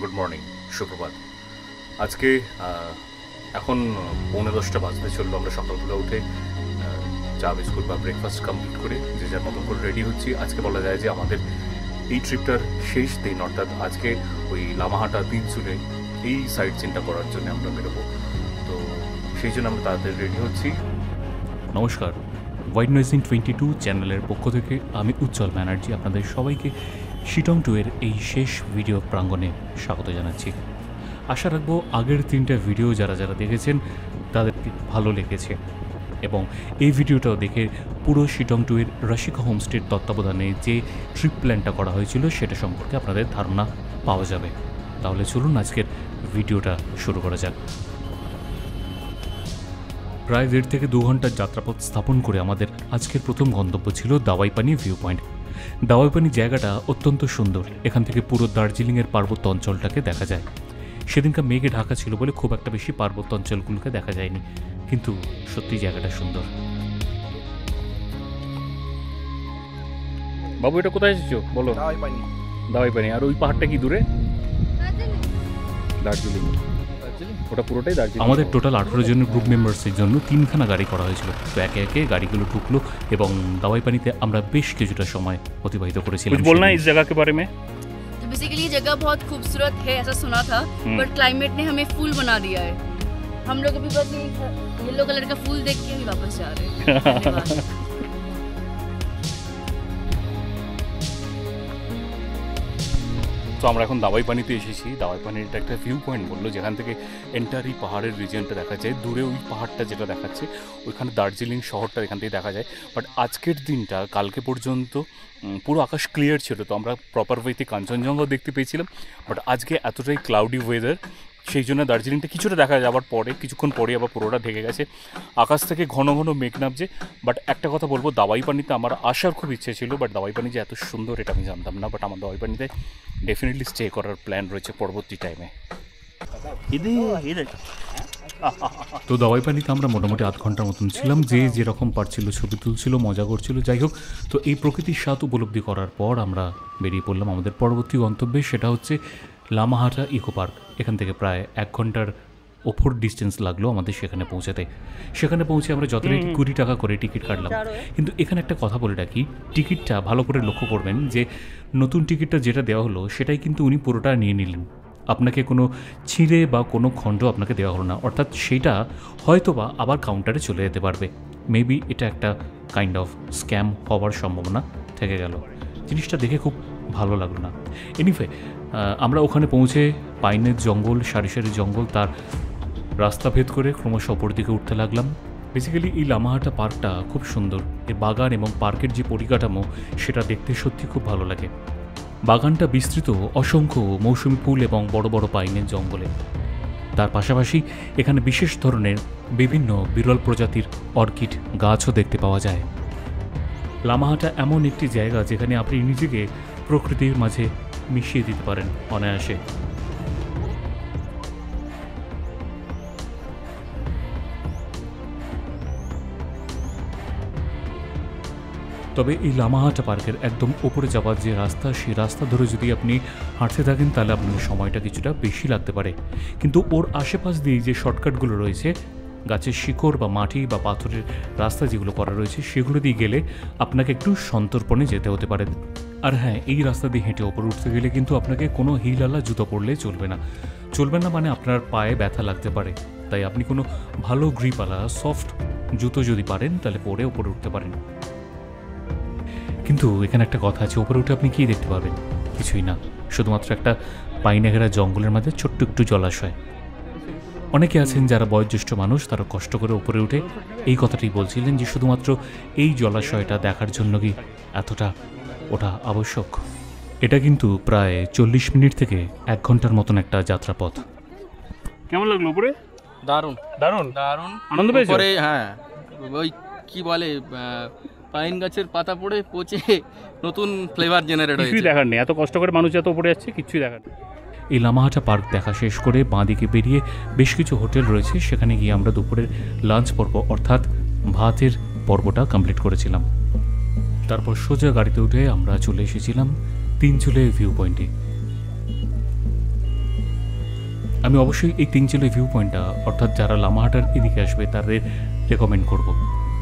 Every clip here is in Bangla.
গুড মর্নিং, সুপ্রভাত। আজকে এখন 9:45 বাজতে চললো। আমরা সকালবেলা উঠে চা বিস্কুট বা ব্রেকফাস্ট কমপ্লিট করে যে যার মতন করে রেডি হচ্ছি। আজকে বলা যায় যে আমাদের এই ট্রিপটার শেষ দিন, অর্থাৎ আজকে ওই লামাহাটা তিনচুলে এই সাইট সিনটা করার জন্য আমরা বেরোবো। তো সেই জন্য আমরা তাড়াতাড়ি রেডি হচ্ছি। নমস্কার, হোয়াইট নয়েজিং 22 চ্যানেলের পক্ষ থেকে আমি উজ্জ্বল ব্যানার্জি আপনাদের সবাইকে শিটং 2 এর এই শেষ ভিডিও প্রাঙ্গণে স্বাগত জানাচ্ছি। আশা রাখবো আগের 3টা ভিডিও যারা দেখেছেন তাদেরকে ভালো লেগেছে এবং এই ভিডিওটাও দেখে পুরো শিটং 2 এর রসিকা হোমস্টের তত্ত্বাবধানে যে ট্রিপ প্ল্যানটা করা হয়েছিল সেটা সম্পর্কে আপনাদের ধারণা পাওয়া যাবে। তাহলে চলুন আজকের ভিডিওটা শুরু করা যাক। প্রায় 1.5 থেকে 2 ঘন্টার যাত্রাপথ স্থাপন করে আমাদের আজকের প্রথম গন্তব্য ছিল দাওয়াইপানি ভিউ পয়েন্ট। দাওয়াইপানি জায়গাটা অত্যন্ত সুন্দর। এখান থেকে পুরো দার্জিলিংয়ের পার্বত্য অঞ্চলটাকে দেখা যায়। সেদিনকার মেঘে ঢাকা ছিল বলে খুব একটা বেশি পার্বত্য অঞ্চলগুলোকে দেখা যায়নি, কিন্তু সত্যি জায়গাটা সুন্দর। বাবু, এটা কোথায় এসেছো বলো? দাওয়াইপানি। আর ওই পাহাড়টা কি দূরে? দার্জিলিং। ওটা পুরোটাই দার্জিলিং। আমাদের টোটাল 18 জনের গ্রুপ মেম্বার্সের জন্য 3খানা গাড়ি করা হয়েছিল। তো একে একে গাড়িগুলো ঢুকলো এবং দাওয়াইপানিতে আমরা বেশ কিছুটা সময় অতিবাহিত করেছিলাম। कुछ बोलना है इस जगह के बारे में? तो बेसिकली ये जगह बहुत खूबसूरत है ऐसा सुना था, बट क्लाइमेट ने हमें फूल बना दिया है। हम लोग अभी बस येलो कलर का फूल देख के ही वापस जा रहे हैं। তো আমরা এখন দাওয়াইপানিতে এসেছি। দাওয়াইপানির এটা একটা ভিউ পয়েন্ট বললো, যেখান থেকে এন্টারি পাহাড়ের রিজিয়নটা দেখা যায়। দূরে ওই পাহাড়টা যেটা দেখাচ্ছে ওইখানে দার্জিলিং শহরটা এখান থেকে দেখা যায়। বাট আজকের দিনটা কালকে পর্যন্ত পুরো আকাশ ক্লিয়ার ছিল, তো আমরা প্রপার ওয়েতে কাঞ্চনজঙ্ঘাও দেখতে পেয়েছিলাম। বাট আজকে এতটাই ক্লাউডি ওয়েদার, সেই জন্য দার্জিলিংটা কিছুটা দেখা যাওয়ার পরে কিছুক্ষণ পরে আবার পুরোটা ঢেকে গেছে। আকাশ থেকে ঘন ঘন মেঘ নামছে। বাট একটা কথা বলবো, দাওয়াইপানিতে আমার আসার খুব ইচ্ছে ছিল, বাট দাওয়াইপানি যে এত সুন্দর এটা আমি জানতাম না। বাট আমার দাওয়াইপানিতে ডেফিনেটলি স্টে করার প্ল্যান রয়েছে পরবর্তী টাইমে। তো দাওয়াইপানিতে আমরা মোটামুটি 8 ঘন্টার মতন ছিলাম। যে যেরকম পারছিল ছবি তুলছিল, মজা করছিল। যাই হোক, তো এই প্রকৃতির স্বাদ উপলব্ধি করার পর আমরা বেরিয়ে পড়লাম আমাদের পরবর্তী গন্তব্যে। সেটা হচ্ছে লামাহাটা ইকো পার্ক। এখান থেকে প্রায় 1 ঘন্টার ওপর ডিস্টেন্স লাগলো আমাদের সেখানে পৌঁছাতে। সেখানে পৌঁছে আমরা যথারীতি 20 টাকা করে টিকিট কাটলাম। কিন্তু এখানে একটা কথা বলে রাখি, টিকিটটা ভালো করে লক্ষ্য করবেন যে নতুন টিকিটটা যেটা দেওয়া হলো সেটাই কিন্তু উনি পুরোটা নিয়ে নিলেন। আপনাকে কোনো ছিঁড়ে বা কোনো খণ্ড আপনাকে দেওয়া হলো না, অর্থাৎ সেটা হয়তো বা আবার কাউন্টারে চলে যেতে পারবে। মেবি এটা একটা কাইন্ড অফ স্ক্যাম হওয়ার সম্ভাবনা থেকে গেল। জিনিসটা দেখে খুব ভালো লাগলো না। এনিওয়ে, আমরা ওখানে পৌঁছে পাইনের জঙ্গল, সারি সারি জঙ্গল, তার রাস্তা ভেদ করে ক্রমশ ওপর দিকে উঠতে লাগলাম। বেসিক্যালি এই লামাহাটা পার্কটা খুব সুন্দর। এর বাগান এবং পার্কের যে পরিকাঠামো সেটা দেখতে সত্যি খুব ভালো লাগে। বাগানটা বিস্তৃত অসংখ্য মৌসুমি ফুল এবং বড় বড় পাইনের জঙ্গলে। তার পাশাপাশি এখানে বিশেষ ধরনের বিভিন্ন বিরল প্রজাতির অর্কিড গাছও দেখতে পাওয়া যায়। লামাহাটা এমন একটি জায়গা যেখানে আপনি নিজেকে প্রকৃতির মাঝে মিশিয়ে দিতে পারেন অনায়াসে। তবে এই লামাহাটা পার্কের একদম ওপরে যাওয়ার যে রাস্তা, সেই রাস্তা ধরে যদি আপনি হাঁটতে থাকেন তাহলে আপনার সময়টা কিছুটা বেশি লাগতে পারে। কিন্তু ওর আশেপাশ দিয়ে যে শর্টকাটগুলো রয়েছে, গাছের শিকড় বা মাটি বা পাথরের রাস্তা যেগুলো করা রয়েছে, সেগুলো দিয়ে গেলে আপনাকে একটু সন্তর্পণে যেতে হতে পারে। আর হ্যাঁ, এই রাস্তা দিয়ে হেঁটে ওপরে উঠতে গেলে কিন্তু আপনাকে কোনো হিলওয়ালা জুতো পরলে চলবে না। মানে আপনার পায়ে ব্যথা লাগতে পারে। তাই আপনি কোনো ভালো গ্রিপওয়ালা সফট জুতো যদি পারেন তাহলে পরে ওপরে উঠতে পারেন। কিন্তু এখানে একটা কথা আছে, ওপরে উঠে আপনি কী দেখতে পাবেন? কিছুই না, শুধুমাত্র একটা পাইনে ঘেরা জঙ্গলের মাঝে ছোট্ট একটু জলাশয়। অনেকে আছেন যারা বয়োজ্যেষ্ঠ মানুষ, তারা কষ্ট করে উপরে উঠে এই কথাটাই বলছিলেন যে শুধুমাত্র এই জলাশয়টা দেখার জন্য কি এতটা ওটা আবশ্যক? এটা কিন্তু প্রায় 40 মিনিট থেকে 1 ঘন্টার মতন একটা যাত্রাপথ। কেমন লাগলো উপরে? দারুণ দারুণ দারুণ আনন্দ পেয়েছো? হ্যাঁ, ওই কি বলে পাইন গাছের পাতা পড়ে পচে নতুন ফ্লেভার জেনারেট হয়েছে। কিছুই দেখার নেই, এত কষ্ট করে মানুষ এত উপরে যাচ্ছে, কিছুই দেখার নেই। এই লামাহাটা পার্ক দেখা শেষ করে বাঁদিকে বেরিয়ে বেশ কিছু হোটেল রয়েছে, সেখানে গিয়ে আমরা দুপুরের লাঞ্চ পর্ব অর্থাৎ ভাতের পর্বটা কমপ্লিট করেছিলাম। তারপর সোজা গাড়িতে উঠে আমরা চলে এসেছিলাম তিনচুলে ভিউ পয়েন্টে। আমি অবশ্যই এই তিনচিলে ভিউ পয়েন্টটা, অর্থাৎ যারা লামাহাটার এদিকে আসবে তাদের রেকমেন্ড করব।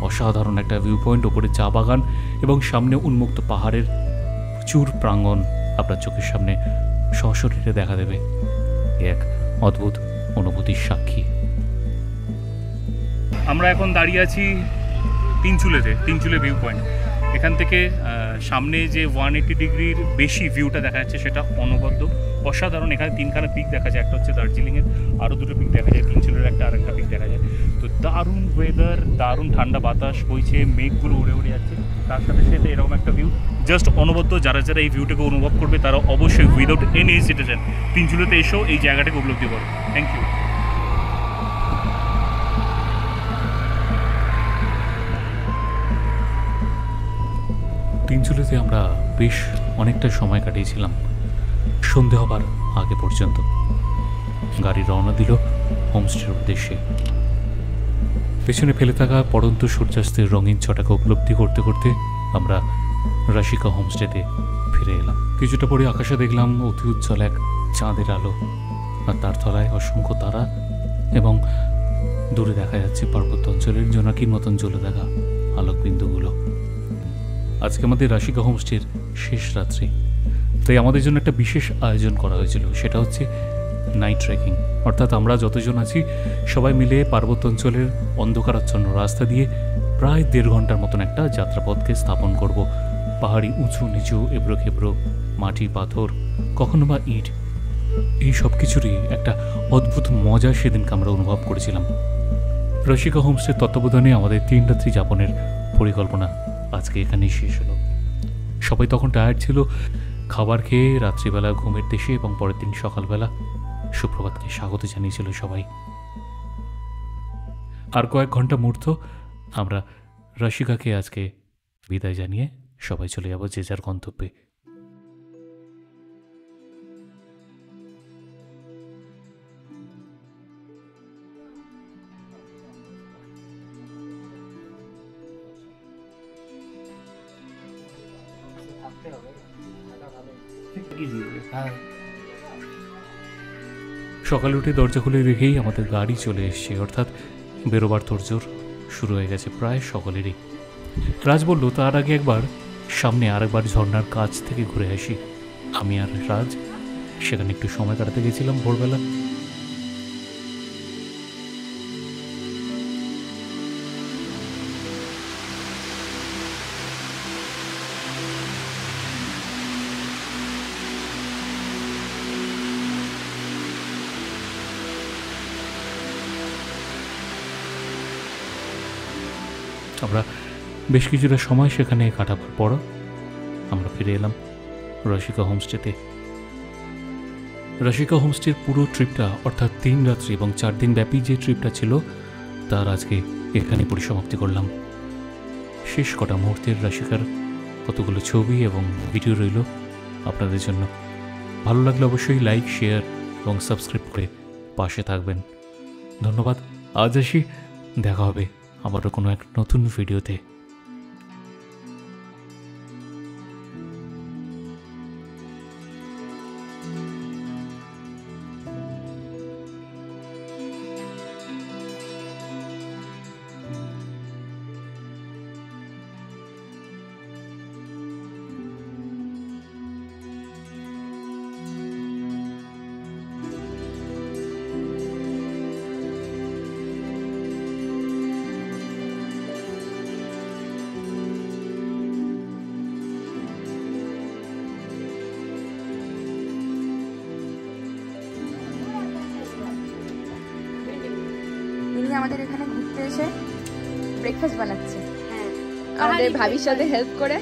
অসাধারণ একটা ভিউ পয়েন্ট, ওপরে চা বাগান এবং সামনে উন্মুক্ত পাহাড়ের প্রচুর প্রাঙ্গণ আপনার চোখের সামনে সশরীরে দেখা দেবে। এক অদ্ভুত অনুভূতির সাক্ষী। আমরা এখন দাঁড়িয়ে আছি তিনচুলে ভিউ পয়েন্ট। এখান থেকে সামনে যে 180 ডিগ্রির বেশি ভিউটা দেখা যাচ্ছে সেটা অনবদ্য অসাধারণ। এখানে তিনখানা পিক দেখা যায়, একটা হচ্ছে দার্জিলিংয়ের, আরও দুটো পিক দেখা যায়, তিনচুলের আরেকটা পিক দেখা যায়। তো দারুণ ওয়েদার, দারুণ ঠান্ডা বাতাস বইছে, মেঘগুলো উড়ে উড়ে যাচ্ছে, তার সাথে সাথে এরকম একটা ভিউ জাস্ট অনবদ্য। যারা যারা এই ভিউটাকে অনুভব করবে তারা অবশ্যই উইদাউট এনি হেজিটেশন তিনচুলেতে এসেও এই জায়গাটাকে উপলব্ধি করো। Thank you. তিনচুলেতে আমরা বেশ অনেকটা সময় কাটিয়েছিলাম, সন্ধে হবার আগে পর্যন্ত। গাড়ি রওনা দিল হোমস্টের উদ্দেশ্যে। পেছনে ফেলে থাকা পড়ন্ত সূর্যাস্তের রঙিন ছটাকে উপলব্ধি করতে করতে আমরা রাশিকা হোমস্টেতে ফিরে এলাম। কিছুটা পরে আকাশে দেখলাম অতি উজ্জ্বল এক চাঁদের আলো, আর তার তলায় অসংখ্য তারা, এবং দূরে দেখা যাচ্ছে পার্বত্য অঞ্চলের জোনাকির মতন জ্বলে দেখা আলোকবিন্দুগুলো। আজকে আমাদের রাশিকা হোমস্টের শেষ রাত্রি, তাই আমাদের জন্য একটা বিশেষ আয়োজন করা হয়েছিল। সেটা হচ্ছে নাইট ট্রেকিং, অর্থাৎ আমরা যতজন আছি সবাই মিলে পার্বত্য অঞ্চলের অন্ধকারাচ্ছন্ন রাস্তা দিয়ে প্রায় 1.5 ঘন্টার মতন একটা যাত্রাপথকে স্থাপন করব। পাহাড়ি উঁচু নিচু, এবড়ো খেবড়ো, মাটি পাথর, কখনো বা ইট, এই সব কিছুরই একটা অদ্ভুত মজা সেদিনকে আমরা অনুভব করেছিলাম। রাশিকা হোমস্টের তত্ত্বাবধানে আমাদের 3 রাত্রি যাপনের পরিকল্পনা আজকে এখানেই শেষ হলো। সবাই তখন টায়ার্ড ছিল, খাবার খেয়ে রাত্রিবেলা ঘুমের দেশে, এবং পরের দিন সকালবেলা সুপ্রভাতকে স্বাগত জানিয়েছিল সবাই। আর কয়েক ঘন্টা মুহূর্ত আমরা রাশিকাকে আজকে বিদায় জানিয়ে সবাই চলে যাব যে যার গন্তব্যে। সকালে উঠে দরজা খুলে রেখেই আমাদের গাড়ি চলে এসছে, অর্থাৎ বেরোবার তোড়জোড় শুরু হয়ে গেছে প্রায় সকলেরই। রাজ বলল তার আগে একবার সামনে আরেকবার ঝর্ণার কাছ থেকে ঘুরে আসি। আমি আর রাজ সেখানে একটু সময় কাটাতে গেছিলাম ভোরবেলা। আমরা বেশ কিছুটা সময় সেখানে কাটাবার পর আমরা ফিরে এলাম রাশিকা হোমস্টেতে। রাশিকা হোমস্টের পুরো ট্রিপটা, অর্থাৎ 3 রাত্রি এবং 4 দিন ব্যাপী যে ট্রিপটা ছিল, তার আজকে এখানে পরিসমাপ্তি করলাম। শেষ কটা মুহূর্তের রাশিকার কতগুলো ছবি এবং ভিডিও রইল আপনাদের জন্য। ভালো লাগলে অবশ্যই লাইক, শেয়ার এবং সাবস্ক্রাইব করে পাশে থাকবেন। ধন্যবাদ। আজ আসি, দেখা হবে আবারও কোনো এক নতুন ভিডিওতে। আমাদের এখানে ঘুরতে এসে ব্রেকফাস্ট বানাচ্ছে, আমাদের ভাবির সাথে হেল্প করে।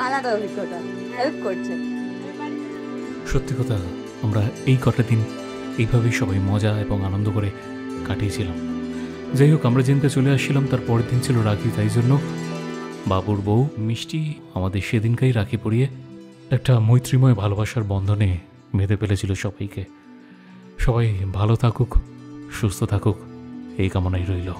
আলাদা অভিজ্ঞতা, হেল্প করছে। সত্যি কথা, আমরা এই কটা দিন এইভাবেই সবাই মজা এবং আনন্দ করে কাটিয়েছিলাম। যাই হোক, আমরা যেদিনটা চলে আসছিলাম তার পরের দিন ছিল রাখি, তাই জন্য বাবুর বউ মিষ্টি আমাদের সেদিনকেই রাখি পরিয়ে একটা মৈত্রীময় ভালোবাসার বন্ধনে বেঁধে ফেলেছিল সবাইকে। সবাই ভালো থাকুক, সুস্থ থাকুক, এই কামনাই রইল।